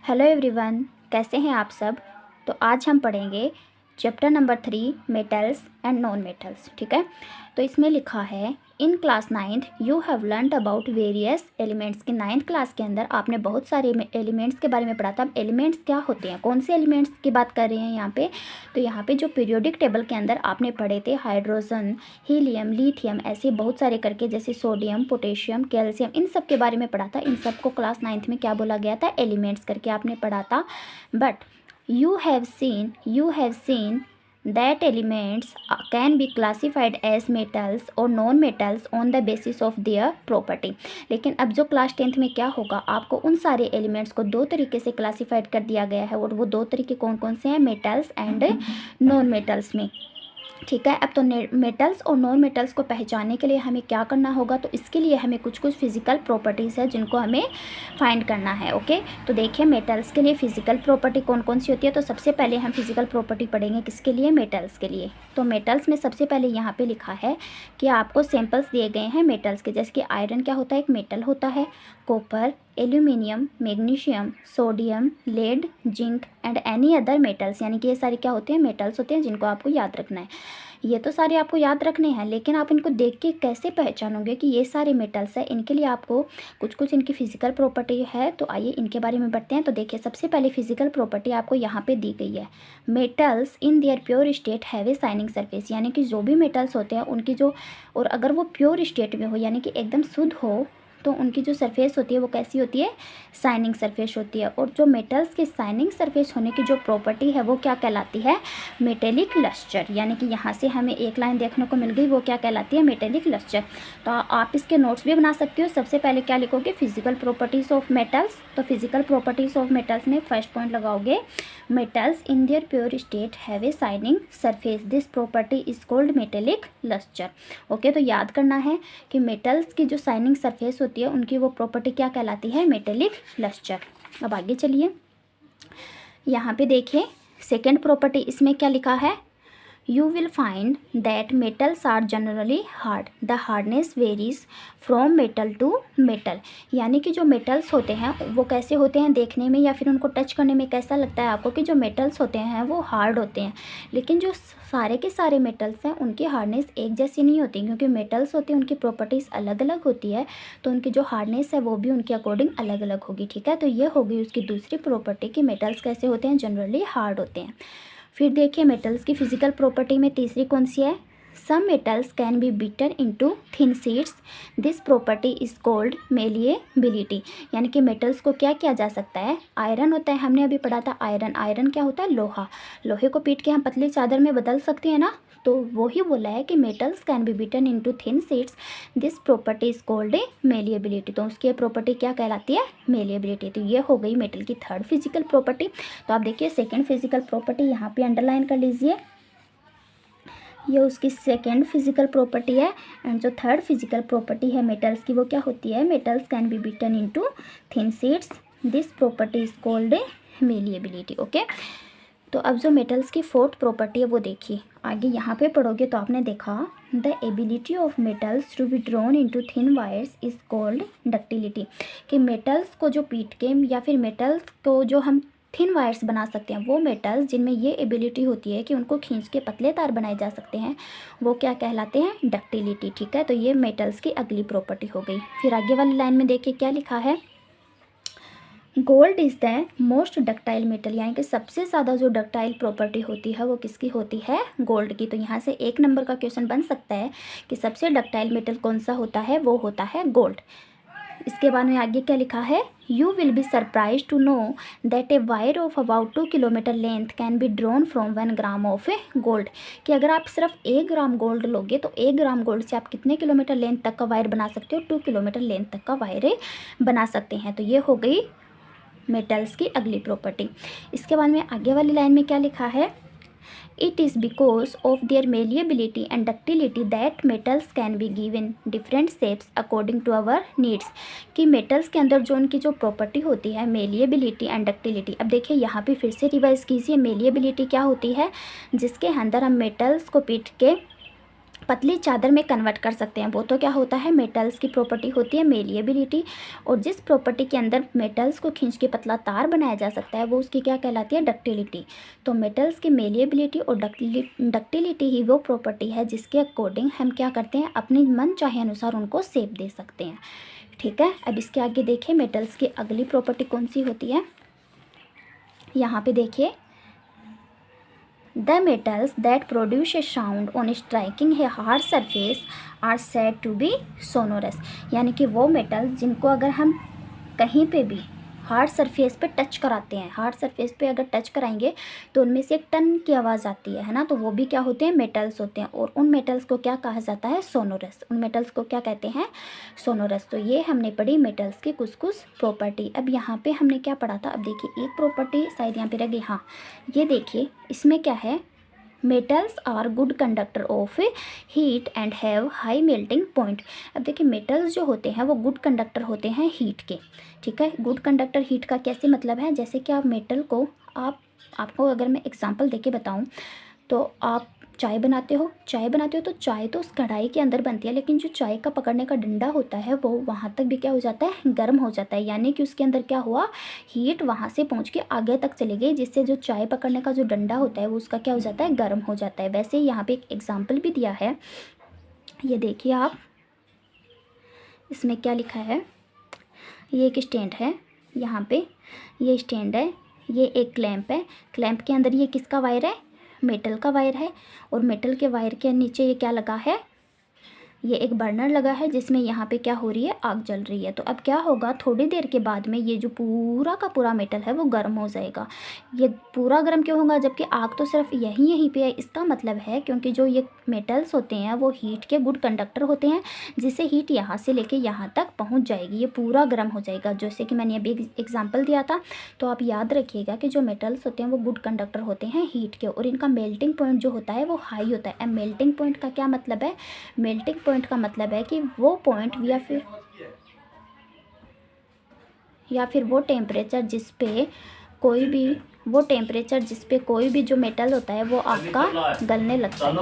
Hello everyone, कैसे हैं आप सब। तो आज हम पढ़ेंगे chapter number 3 metals and non metals. ठीक है, तो इसमें लिखा है in class 9th you have learned about various elements. की 9th क्लास के अंदर आपने बहुत सारे एलिमेंट्स के बारे में पढ़ा था। अब एलिमेंट्स क्या होते हैं, कौन से एलिमेंट्स की बात कर रहे हैं यहाँ पे। तो यहाँ पे जो पीरियोडिक टेबल के अंदर आपने पढ़े थे हाइड्रोजन, हीलियम, लिथियम, ऐसे बहुत सारे करके, जैसे सोडियम, पोटेशियम, कैल्शियम, इन सब के बारे में पढ़ा था। इन सबको क्लास 9th में क्या बोला गया था, एलिमेंट्स करके आपने पढ़ा था। But you have seen that elements can be classified as metals or non-metals on the basis of their property। लेकिन अब जो क्लास 10th में क्या होगा, आपको उन सारे एलिमेंट्स को दो तरीके से क्लासिफाइड कर दिया गया है, और वो दो तरीके कौन कौन से हैं, मेटल्स एंड नॉन मेटल्स में। ठीक है, अब तो मेटल्स और नॉन मेटल्स को पहचानने के लिए हमें क्या करना होगा, तो इसके लिए हमें कुछ फिजिकल प्रॉपर्टीज़ है जिनको हमें फाइंड करना है। ओके, तो देखिए मेटल्स के लिए फिजिकल प्रॉपर्टी कौन कौन सी होती है। तो सबसे पहले हम फिजिकल प्रॉपर्टी पढ़ेंगे किसके लिए, मेटल्स के लिए। तो मेटल्स में सबसे पहले यहाँ पे लिखा है कि आपको सैंपल्स दिए गए हैं मेटल्स के, जैसे कि आयरन क्या होता है, एक मेटल होता है, copper, aluminium, magnesium, sodium, lead, zinc and any other metals. यानी कि ये सारे क्या होते हैं, मेटल्स होते हैं जिनको आपको याद रखना है। ये तो सारे आपको याद रखने हैं, लेकिन आप इनको देख के कैसे पहचानोगे कि ये सारे मेटल्स हैं। इनके लिए आपको कुछ इनकी फिजिकल प्रॉपर्टी है। तो आइए इनके बारे में बढ़ते हैं। तो देखिए सबसे पहले फिजिकल प्रॉपर्टी आपको यहाँ पे दी गई है, metals in their pure state have a shining surface. यानी कि जो भी मेटल्स होते हैं उनकी जो, और अगर वो प्योर स्टेट में हो यानी कि एकदम शुद्ध हो, तो उनकी जो सरफेस होती है वो कैसी होती है, शाइनिंग सरफेस होती है। और जो मेटल्स के शाइनिंग सरफेस होने की जो प्रॉपर्टी है वो क्या कहलाती है, मेटेलिक लस्टर। यानी कि यहाँ से हमें एक लाइन देखने को मिल गई, वो क्या कहलाती है, मेटेलिक लस्टर। तो आप इसके नोट्स भी बना सकते हो। सबसे पहले क्या लिखोगे, फिजिकल प्रॉपर्टीज़ ऑफ मेटल्स। तो फिजिकल प्रॉपर्टीज़ ऑफ मेटल्स में फर्स्ट पॉइंट लगाओगे, metals in their pure state have a shining surface, this property is called metallic lustre. Okay, तो याद करना है कि मेटल्स की जो शाइनिंग सरफेस होती है उनकी वो प्रॉपर्टी क्या कहलाती है, मेटेलिक लस्टर। अब आगे चलिए, यहाँ पे देखिए सेकेंड प्रॉपर्टी, इसमें क्या लिखा है, you will find that metals are generally hard, the hardness varies from metal to metal। यानी कि जो मेटल्स होते हैं वो कैसे होते हैं देखने में, या फिर उनको टच करने में कैसा लगता है आपको कि जो मेटल्स होते हैं वो हार्ड होते हैं। लेकिन जो सारे के सारे मेटल्स हैं उनकी हार्डनेस एक जैसी नहीं होती, क्योंकि मेटल्स होते हैं उनकी प्रॉपर्टीज़ अलग अलग होती है, तो उनकी जो हार्डनेस है वो भी उनके अकॉर्डिंग अलग अलग होगी। ठीक है, तो ये हो गई उसकी दूसरी प्रॉपर्टी कि मेटल्स कैसे होते हैं, जनरली हार्ड होते हैं। फिर देखिए मेटल्स की फिजिकल प्रॉपर्टी में तीसरी कौन सी है, some metals can be beaten into thin sheets, this property is called malleability. यानी कि मेटल्स को क्या किया जा सकता है, आयरन होता है, हमने अभी पढ़ा था आयरन। आयरन क्या होता है, लोहा। लोहे को पीट के हम पतली चादर में बदल सकते हैं ना, तो वही बोला है कि metals can be beaten into thin sheets, this property is called malleability. तो उसकी प्रॉपर्टी क्या कहलाती है, मेलिएबिलिटी। तो ये हो गई मेटल की थर्ड फिजिकल प्रॉपर्टी। तो आप देखिए सेकेंड फिजिकल प्रॉपर्टी यहाँ पे अंडरलाइन कर लीजिए, ये उसकी सेकेंड फिजिकल प्रॉपर्टी है। एंड जो थर्ड फिजिकल प्रॉपर्टी है मेटल्स की वो क्या होती है, metals can be beaten into thin sheets, this property is called malleability. Okay, तो अब जो मेटल्स की फोर्थ प्रॉपर्टी है वो देखिए, आगे यहाँ पे पढ़ोगे तो आपने देखा, the ability of metals to be drawn into thin wires is called ductility. कि मेटल्स को जो पीट के, या फिर मेटल्स को जो हम थिन वायर्स बना सकते हैं, वो मेटल्स जिनमें ये एबिलिटी होती है कि उनको खींच के पतले तार बनाए जा सकते हैं, वो क्या कहलाते हैं, डक्टिलिटी। ठीक है, तो ये मेटल्स की अगली प्रॉपर्टी हो गई। फिर आगे वाली लाइन में देखिए क्या लिखा है, gold is the most ductile metal. यानी कि सबसे ज़्यादा जो डक्टाइल प्रॉपर्टी होती है वो किसकी होती है, गोल्ड की। तो यहाँ से एक नंबर का क्वेश्चन बन सकता है कि सबसे डक्टाइल मेटल कौन सा होता है, वो होता है गोल्ड। इसके बाद में आगे क्या लिखा है, you will be surprise to know that a wire of about 2 kilometre length can be drawn from 1 gram of a gold. कि अगर आप सिर्फ 1 ग्राम गोल्ड लोगे तो 1 ग्राम गोल्ड से आप कितने किलोमीटर लेंथ तक का वायर बना सकते हो, 2 किलोमीटर लेंथ तक का वायर बना सकते हैं। तो ये हो गई मेटल्स की अगली प्रॉपर्टी। इसके बाद में आगे वाली लाइन में क्या लिखा है, it is because of their malleability and ductility that metals can be given different shapes according to our needs. कि मेटल्स के अंदर जो उनकी जो प्रॉपर्टी होती है, मेलिएबिलिटी एंड डक्टिलिटी। अब देखिए यहाँ पे फिर से रिवाइज कीजिए, मेलिएबिलिटी क्या होती है, जिसके अंदर हम मेटल्स को पीट के पतली चादर में कन्वर्ट कर सकते हैं। वो तो क्या होता है, मेटल्स की प्रॉपर्टी होती है मेलिएबिलिटी, और जिस प्रॉपर्टी के अंदर मेटल्स को खींच के पतला तार बनाया जा सकता है वो उसकी क्या कहलाती है, डक्टिलिटी। तो मेटल्स की मेलिएबिलिटी और डक्टिलिटी ही वो प्रॉपर्टी है जिसके अकॉर्डिंग हम क्या करते हैं, अपनी मन चाहे अनुसार उनको शेप दे सकते हैं। ठीक है, अब इसके आगे देखिए मेटल्स की अगली प्रॉपर्टी कौन सी होती है। यहाँ पे देखिए, The metals that produce a sound on striking a hard surface are said to be sonorous। यानी कि वो मेटल्स जिनको अगर हम कहीं पे भी हार्ड सरफेस पे टच कराते हैं, हार्ड सरफेस पे अगर टच कराएंगे तो उनमें से एक टन की आवाज़ आती है ना, तो वो भी क्या होते हैं, मेटल्स होते हैं। और उन मेटल्स को क्या कहा जाता है, सोनोरस। उन मेटल्स को क्या कहते हैं, सोनोरस। तो ये हमने पढ़ी मेटल्स की कुछ कुछ प्रॉपर्टी। अब यहाँ पे हमने क्या पढ़ा था, अब देखिए एक प्रॉपर्टी शायद यहाँ पे रह गई, हाँ ये देखिए इसमें क्या है, metals are good conductor of heat and have high melting point. अब देखिए मेटल्स जो होते हैं वो गुड कंडक्टर होते हैं हीट के। ठीक है, गुड कंडक्टर हीट का कैसे मतलब है, जैसे कि आप मेटल को आपको अगर मैं एग्जांपल देके बताऊं, तो आप चाय बनाते हो तो चाय तो उस कढ़ाई के अंदर बनती है, लेकिन जो चाय का पकड़ने का डंडा होता है वो वहाँ तक भी क्या हो जाता है, गर्म हो जाता है। यानी कि उसके अंदर क्या हुआ, हीट वहाँ से पहुँच के आगे तक चली गई, जिससे जो चाय पकड़ने का जो डंडा होता है वो उसका क्या हो जाता है, गर्म हो जाता है। वैसे यहाँ पे एक एग्जाम्पल भी दिया है, ये देखिए आप, इसमें क्या लिखा है, ये एक स्टैंड है, यहाँ पे ये स्टैंड है, ये एक क्लैंप है, क्लैंप के अंदर ये किसका वायर है, मेटल का वायर है, और मेटल के वायर के नीचे ये क्या लगा है, ये एक बर्नर लगा है जिसमें यहाँ पे क्या हो रही है, आग जल रही है। तो अब क्या होगा, थोड़ी देर के बाद में ये जो पूरा का पूरा मेटल है वो गर्म हो जाएगा। ये पूरा गर्म क्यों होगा, जबकि आग तो सिर्फ यहीं पे है। इसका मतलब है क्योंकि जो ये मेटल्स होते हैं वो हीट के गुड कंडक्टर होते हैं, जिससे हीट यहाँ से लेके यहाँ तक पहुँच जाएगी, ये पूरा गर्म हो जाएगा। जैसे कि मैंने अभी एग्जाम्पल दिया था, तो आप याद रखिएगा कि जो मेटल्स होते हैं वो गुड कंडक्टर होते हैं हीट के, और इनका मेल्टिंग पॉइंट जो होता है वो हाई होता है। अब मेल्टिंग पॉइंट का क्या मतलब है, मेल्टिंग पॉइंट का मतलब है कि वो पॉइंट या फिर वो टेम्परेचर जिस पे कोई भी जो मेटल होता है वो आपका गलने लगता है।